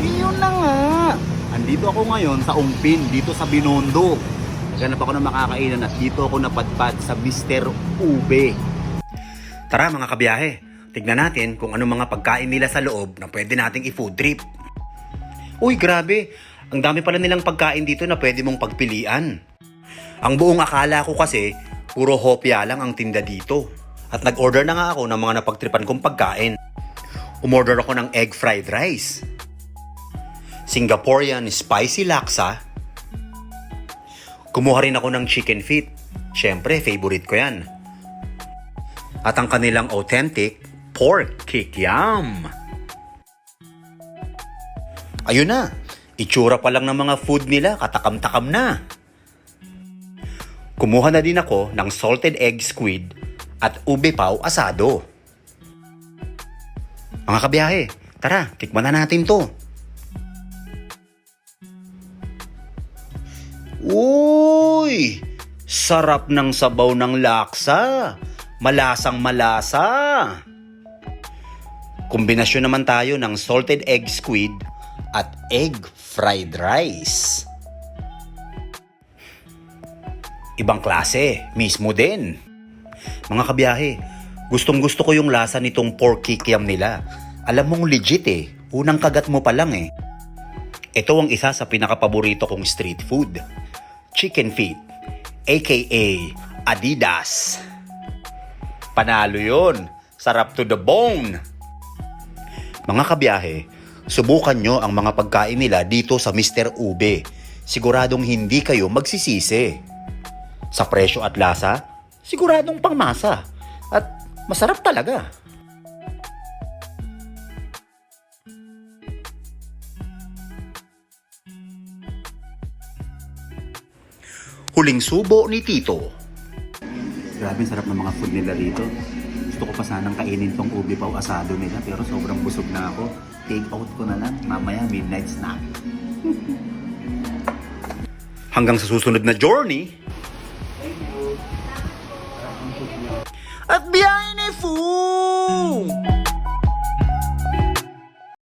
Yun na nga. Andito ako ngayon sa Ungpin, dito sa Binondo. Naghanap ako ng makakainan at dito ako napadpad sa Mr. Ube. Tara mga kabiyahe, tignan natin kung ano mga pagkain nila sa loob na pwede nating i-food trip. Uy, grabe! Ang dami pala nilang pagkain dito na pwede mong pagpilian. Ang buong akala ko kasi, puro hopya lang ang tinda dito. At nag-order na nga ako ng mga napagtripan kong pagkain. Umorder ako ng egg fried rice, Singaporean spicy laksa. Kumuha rin ako ng chicken feet. Syempre, favorite ko yan. At ang kanilang authentic pork kikiam. Ayun na, itsura pa lang ng mga food nila, katakam-takam na. Kumuha na din ako ng salted egg squid at ube pao asado. Mga kabiyahe, tara, tikman na natin to. Uy! Sarap ng sabaw ng laksa. Malasang malasa. Kombinasyon naman tayo ng salted egg squid at egg fried rice. Ibang klase, mismo din. Mga kabiyahe, gustong-gusto ko yung lasa nitong pork kikiam nila. Alam mong legit eh, unang kagat mo pa lang eh. Ito ang isa sa pinakapaborito kong street food. Chicken feet, aka Adidas. Panalo yun, sarap to the bone. Mga kabiyahe, subukan nyo ang mga pagkain nila dito sa Mr. Ube. Siguradong hindi kayo magsisisi. Sa presyo at lasa, siguradong pangmasa. At masarap talaga. Huling subo ni Tito. Grabe, sarap ng mga food nila dito. Gusto ko pa sanang kainin tong ube pao asado nila pero sobrang busog na ako. Take out ko na lang, mamaya midnight snack. Hanggang sa susunod na journey. At biyahe ni Fu!